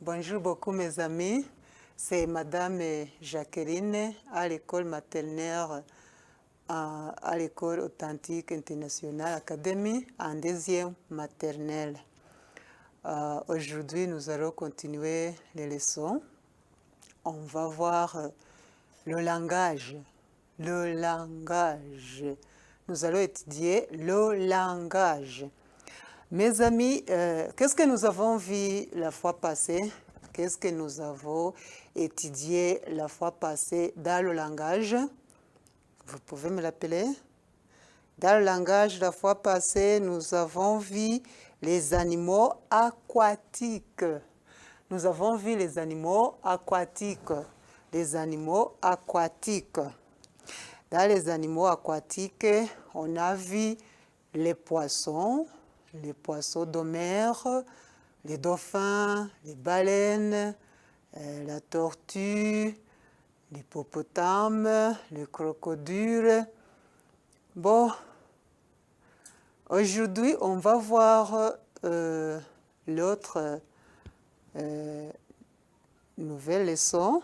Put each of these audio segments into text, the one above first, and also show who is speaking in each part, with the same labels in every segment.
Speaker 1: bonjour beaucoup mes amis. C'est Madame Jacqueline à l'école maternelle, à l'école authentique internationale Academy en deuxième maternelle. Aujourd'hui, nous allons continuer les leçons. On va voir le langage. Le langage. Nous allons étudier le langage. Mes amis, qu'est-ce que nous avons vu la fois passée? Qu'est-ce que nous avons étudié la fois passée dans le langage? Vous pouvez me l'appeler? Dans le langage, la fois passée, nous avons vu les animaux aquatiques. Nous avons vu les animaux aquatiques. Les animaux aquatiques. Dans les animaux aquatiques, on a vu les poissons de mer, les dauphins, les baleines, la tortue, l'hippopotame, le crocodile. Bon, aujourd'hui, on va voir l'autre nouvelle leçon.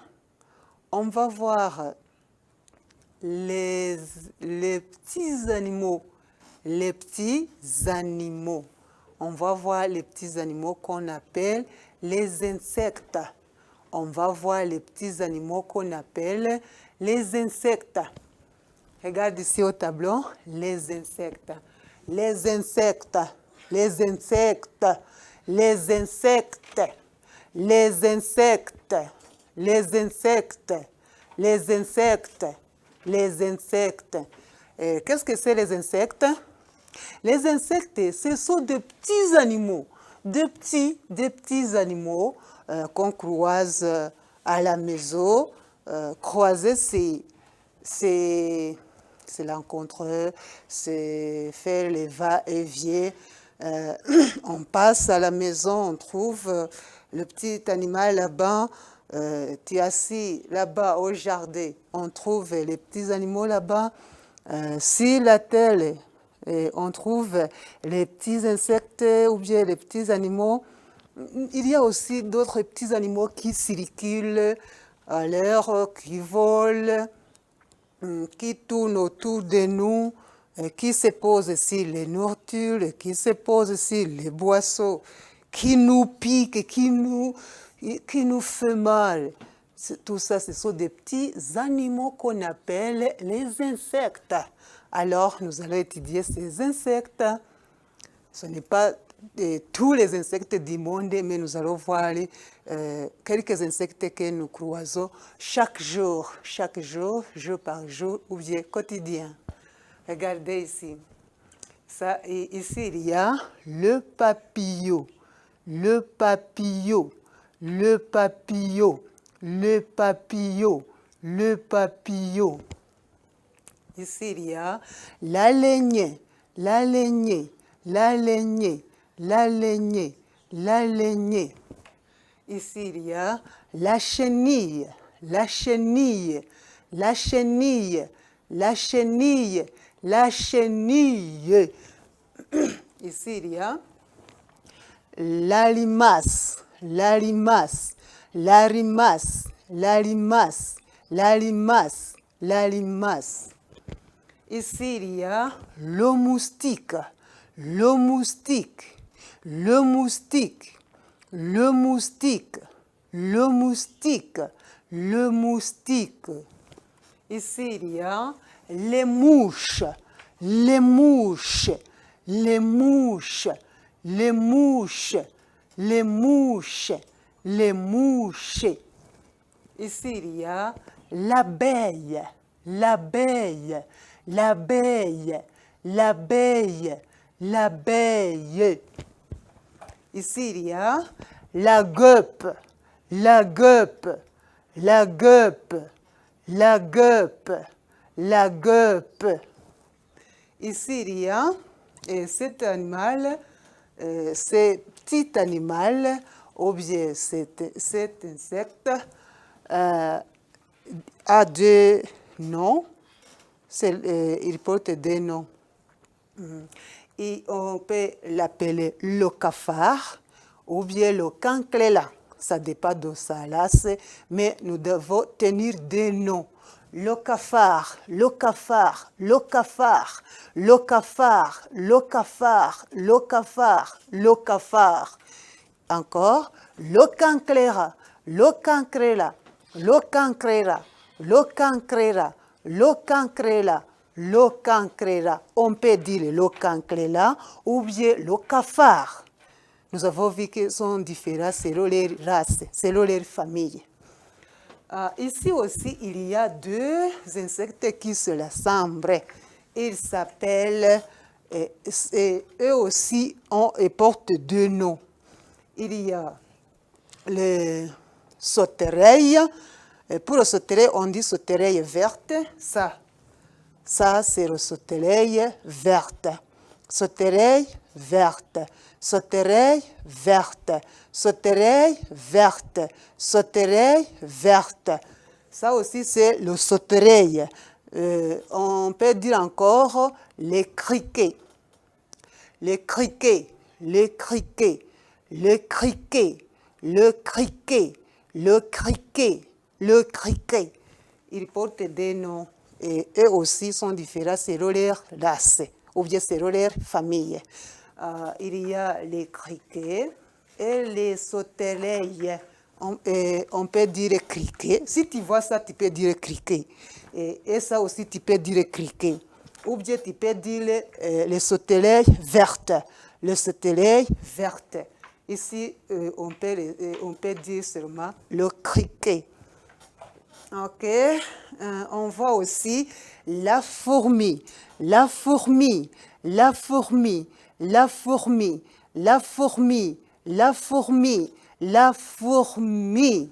Speaker 1: On va voir les petits animaux. Les petits animaux. On va voir les petits animaux qu'on appelle les insectes. On va voir les petits animaux qu'on appelle les insectes. Regarde ici au tableau, les insectes. Les insectes. Les insectes. Les insectes. Les insectes. Les insectes. Les insectes. Les insectes. Qu'est-ce que c'est les insectes? Les insectes, ce sont des petits animaux, des petits animaux qu'on croise à la maison. Croiser, c'est l'encontre, c'est faire les va-et-vient. On passe à la maison, on trouve le petit animal là-bas. Tu es assis là-bas au jardin, on trouve les petits animaux là-bas. Si la terre, on trouve les petits insectes ou bien les petits animaux. Il y a aussi d'autres petits animaux qui circulent à l'air, qui volent, qui tournent autour de nous, qui se posent sur les nourritures, qui se posent sur les boissons, qui nous piquent, qui nous fait mal. Tout ça, ce sont des petits animaux qu'on appelle les insectes. Alors, nous allons étudier ces insectes. Ce n'est pas tous les insectes du monde, mais nous allons voir quelques insectes que nous croisons chaque jour, jour par jour, ou bien quotidien. Regardez ici. Ça, ici, il y a le papillon, le papillon, le papillon, le papillon, le papillon. Ici, il y a l'araignée, l'araignée, l'araignée, l'araignée, l'araignée. Ici, il y a la chenille, la chenille, la chenille, la chenille, la chenille. Ici, il y a la limace, la limace, la limace, la limace, la limace, la limace. Ici, il y a le moustique, le moustique, le moustique, le moustique, le moustique, le moustique. Ici, il y a les mouches, les mouches, les mouches, les mouches, les mouches, les mouches. Ici, il y a l'abeille, l'abeille, l'abeille, l'abeille, l'abeille. Ici, il y a la guêpe, la guêpe, la guêpe, la guêpe, la guêpe. Ici, il y a cet animal, ce petit animal, ou bien cet insecte, a deux noms. Il porte des noms. Et on peut l'appeler le cafard ou bien le cancréla. ça dépasse de Salas, mais nous devons tenir des noms. Le cafard, le cafard, le cafard, le cafard, le cafard, le cafard, le cafard. Encore, le cancrera, le cancrela, le cancrera, le cancrera, le cancrela, le cancrela. On peut dire le cancrela ou bien le cafard. Nous avons vu qu'ils sont différents selon leur race, selon leur famille. Ici aussi, il y a deux insectes qui se ressemblent. Ils s'appellent, eux aussi, et portent deux noms. Il y a le sauterelle. Pour le sauterelle, on dit sauterelle verte. Ça c'est le sauterelle verte. Sauterelle verte. Sauterelle verte. Sauterelle verte. Sauterelle verte. Ça aussi, c'est le sauterelle. On peut dire encore les criquets. Les criquets. Les criquets. Le criquet, le criquet, le criquet, le criquet. Ils portent des noms et eux aussi sont différents selon leur race ou bien selon leur famille. Il y a les criquets et les sauterelles. On peut dire criquet. Si tu vois ça, tu peux dire criquet. Et ça aussi, tu peux dire criquet. Ou bien tu peux dire les sauterelles vertes. Les sauterelles vertes. Ici, on peut dire seulement le criquet. Ok. On voit aussi la fourmi, la fourmi, la fourmi, la fourmi, la fourmi, la fourmi, la fourmi.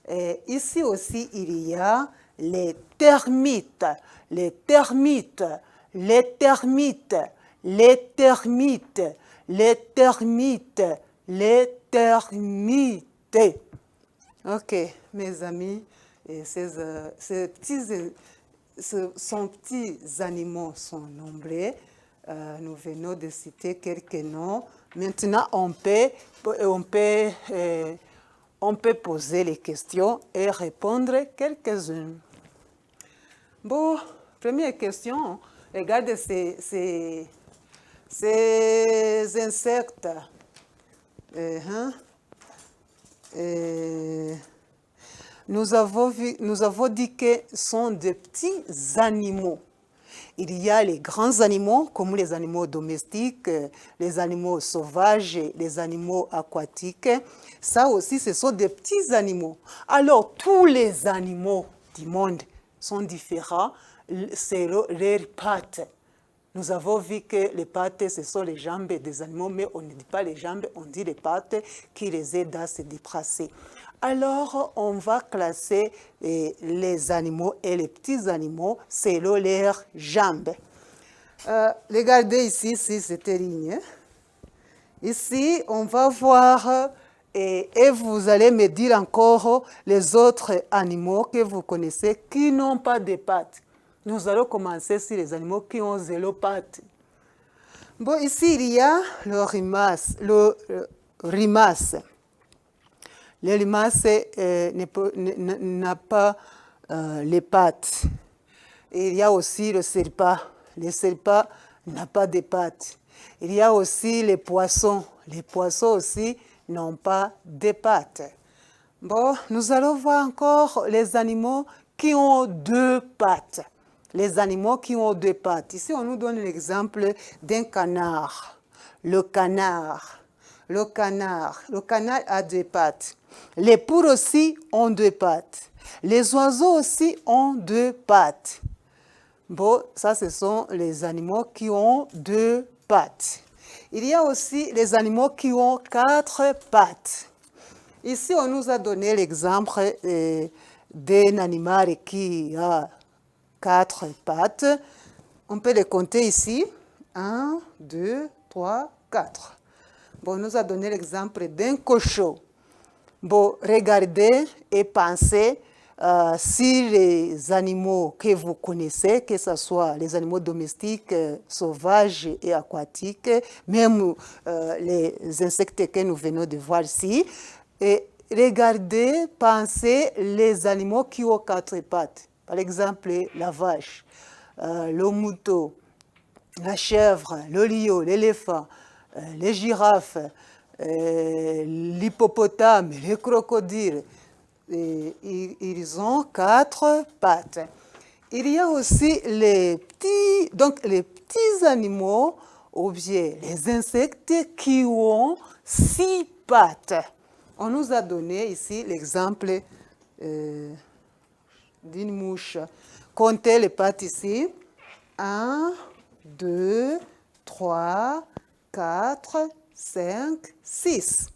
Speaker 1: Et ici aussi, il y a les termites, les termites, les termites, les termites, les termites, les termites. Ok, mes amis, ces petits animaux sont nombreux. Nous venons de citer quelques noms. Maintenant, on peut poser les questions et répondre quelques-unes. Bon, première question. Regardez ces insectes. Nous avons dit que ce sont des petits animaux. Il y a les grands animaux, comme les animaux domestiques, les animaux sauvages, les animaux aquatiques. Ça aussi, ce sont des petits animaux. Alors, tous les animaux du monde sont différents selon leurs pattes. Nous avons vu que les pattes, ce sont les jambes des animaux, mais on ne dit pas les jambes, on dit les pattes qui les aident à se déplacer. Alors, on va classer les animaux et les petits animaux selon leurs jambes. Regardez ici, si c'était ligne. Ici, on va voir, et vous allez me dire encore les autres animaux que vous connaissez qui n'ont pas de pattes. Nous allons commencer sur les animaux qui ont 0 pattes. Bon, ici, il y a le rimace. Le rimace n'a pas les pattes. Et il y a aussi le serpent. Le serpent n'a pas de pattes. Il y a aussi les poissons. Les poissons aussi n'ont pas de pattes. Bon, nous allons voir encore les animaux qui ont 2 pattes. Les animaux qui ont 2 pattes. Ici, on nous donne l'exemple d'un canard. Le canard. Le canard. Le canard a 2 pattes. Les poules aussi ont 2 pattes. Les oiseaux aussi ont 2 pattes. Bon, ça, ce sont les animaux qui ont 2 pattes. Il y a aussi les animaux qui ont 4 pattes. Ici, on nous a donné l'exemple d'un animal qui a 4 pattes. On peut les compter ici. 1, 2, 3, 4. Bon, on nous a donné l'exemple d'un cochon. Bon, regardez et pensez si les animaux que vous connaissez, que ce soit les animaux domestiques, sauvages et aquatiques, même les insectes que nous venons de voir ici, et regardez, pensez les animaux qui ont quatre pattes. Par exemple, la vache, le mouton, la chèvre, le lion, l'éléphant, les girafes, l'hippopotame, les crocodiles. Ils ont quatre pattes. Il y a aussi les petits animaux, ou bien les insectes qui ont six pattes. On nous a donné ici l'exemple d'une mouche. Comptez les pattes ici. 1, 2, 3, 4, 5, 6.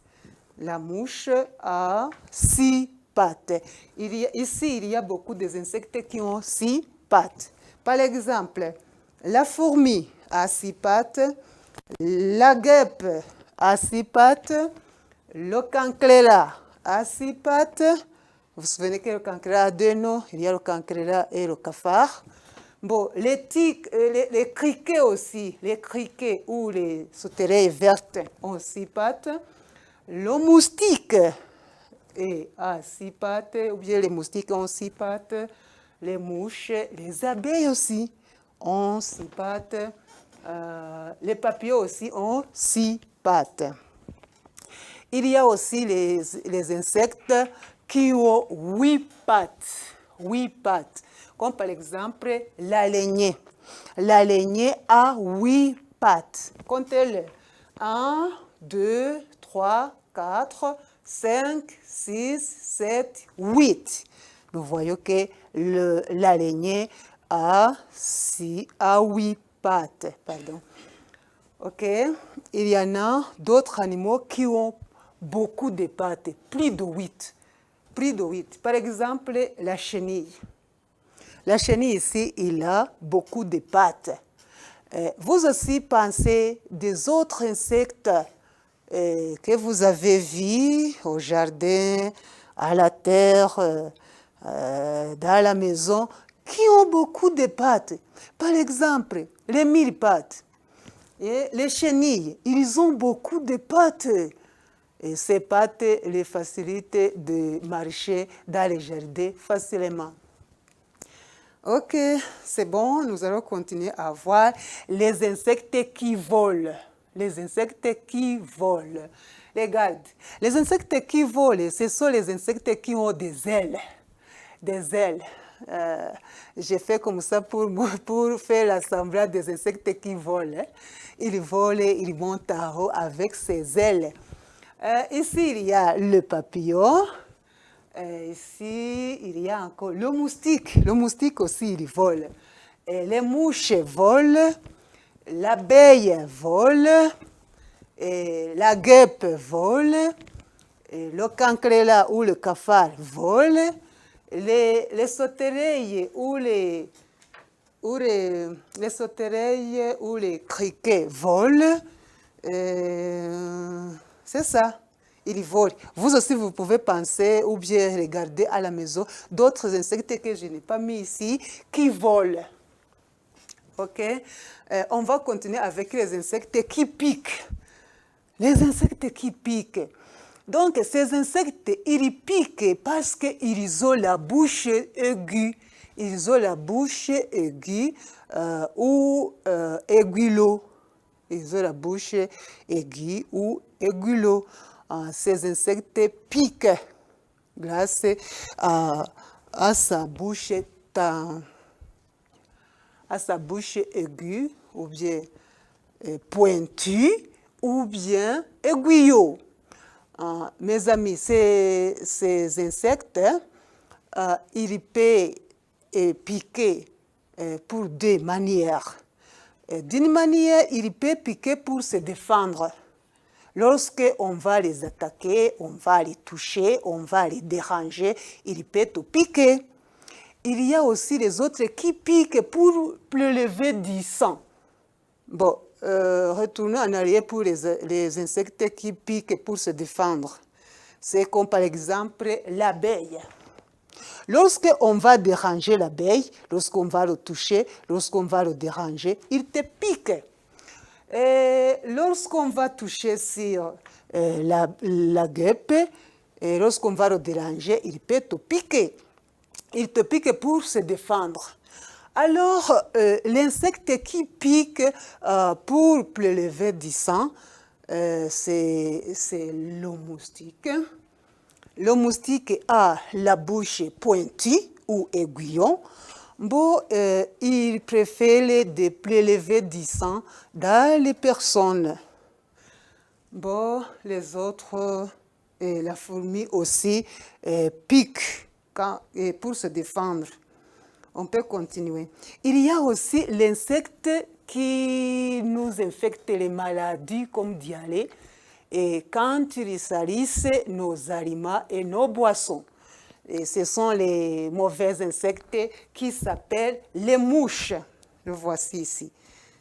Speaker 1: La mouche a 6 pattes. Ici, il y a beaucoup d'insectes qui ont 6 pattes. Par exemple, la fourmi a 6 pattes, la guêpe a 6 pattes, le cancrélat a 6 pattes. Vous vous souvenez que le cancrélat a deux noms, il y a le cancrélat et le cafard. Bon, les criquets aussi, les criquets ou les sauterelles vertes ont 6 pattes. Le moustique a 6 pattes, ou bien les moustiques ont 6 pattes. Les mouches, les abeilles aussi ont 6 pattes. Les papillons aussi ont 6 pattes. Il y a aussi les insectes qui ont 8 pattes. 8 pattes. Comme par exemple l'araignée. L'araignée a 8 pattes. Comptez-les. 1, 2, 3, 4, 5, 6, 7, 8. Nous voyons que l'araignée a 8 pattes. Pardon. OK. Il y en a d'autres animaux qui ont beaucoup de pattes, plus de 8. Plus de 8. Par exemple, la chenille. La chenille ici, il a beaucoup de pattes. Vous aussi pensez des autres insectes que vous avez vus au jardin, à la terre, dans la maison, qui ont beaucoup de pattes. Par exemple, les mille-pattes. Et les chenilles, ils ont beaucoup de pattes. Et ces pattes les facilitent de marcher dans les jardins facilement. OK, c'est bon, nous allons continuer à voir les insectes qui volent. Les insectes qui volent. Regarde, les insectes qui volent, ce sont les insectes qui ont des ailes. Des ailes. J'ai fait comme ça pour faire l'assemblage des insectes qui volent. Ils volent, ils montent en haut avec ses ailes. Ici, il y a le papillon. Ici, il y a encore le moustique. Le moustique aussi, il vole. Et les mouches volent. L'abeille vole. Et la guêpe vole. Et le cancrélat ou le cafard vole. Les sauterelles ou les sauterelles ou les criquets volent. C'est ça. Ils volent. Vous aussi, vous pouvez penser ou bien regarder à la maison d'autres insectes que je n'ai pas mis ici qui volent. OK? On va continuer avec les insectes qui piquent. Les insectes qui piquent. Donc, ces insectes, ils piquent parce qu'ils ont la bouche aiguë. Ils ont la bouche aiguë ou aiguilot. Ils ont la bouche aiguë ou aiguilot. Ces insectes piquent grâce à sa bouche aiguë ou bien pointue ou bien aiguillot. Mes amis, ces insectes, ils peuvent piquer pour deux manières. D'une manière, ils peuvent piquer pour se défendre. Lorsqu'on va les attaquer, on va les toucher, on va les déranger, ils peuvent tout piquer. Il y a aussi les autres qui piquent pour prélever du sang. Bon, retournons en arrière pour les insectes qui piquent pour se défendre. C'est comme par exemple l'abeille. Lorsqu'on va déranger l'abeille, lorsqu'on va le toucher, lorsqu'on va le déranger, il te pique. Et lorsqu'on va toucher sur la guêpe, Et lorsqu'on va le déranger, il peut te piquer. Il te pique pour se défendre. Alors, l'insecte qui pique pour prélever du sang, c'est le moustique. Le moustique a la bouche pointue ou aiguillon. Bon, il préfère de prélever du sang dans les personnes. Bon, les autres, la fourmi aussi, pique pour se défendre. On peut continuer. Il y a aussi l'insecte qui nous infecte les maladies comme diarrhée et quand ils salissent nos aliments et nos boissons. Et ce sont les mauvais insectes qui s'appellent les mouches. Le voici ici.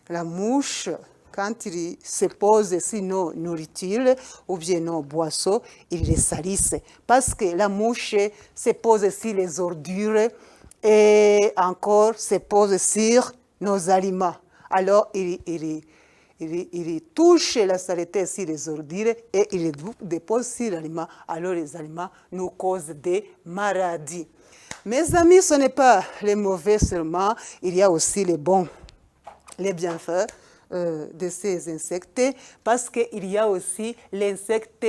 Speaker 1: La mouche, quand il se pose sur nos nourritures ou bien nos boissons, il les salissent. Parce que la mouche se pose sur les ordures et encore se pose sur nos aliments. Alors, il touche la saleté sur les ordures et il les dépose sur l'aliment. Alors, les aliments nous causent des maladies. Mes amis, ce n'est pas les mauvais seulement, il y a aussi les bons, les bienfaits de ces insectes, parce qu'il y a aussi l'insecte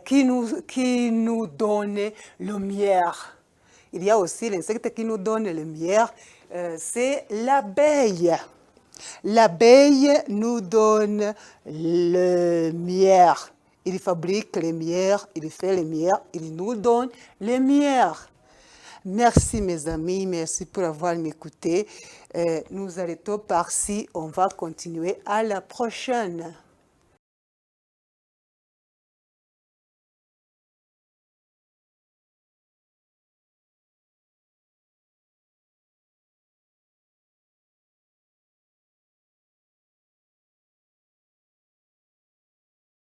Speaker 1: qui nous donne le miel. Il y a aussi l'insecte qui nous donne le miel, c'est l'abeille. L'abeille nous donne le miel. Il fabrique le miel, il fait le miel, il nous donne le miel. Merci mes amis, merci pour avoir écouté. Nous arrêtons par-ci, on va continuer à la prochaine.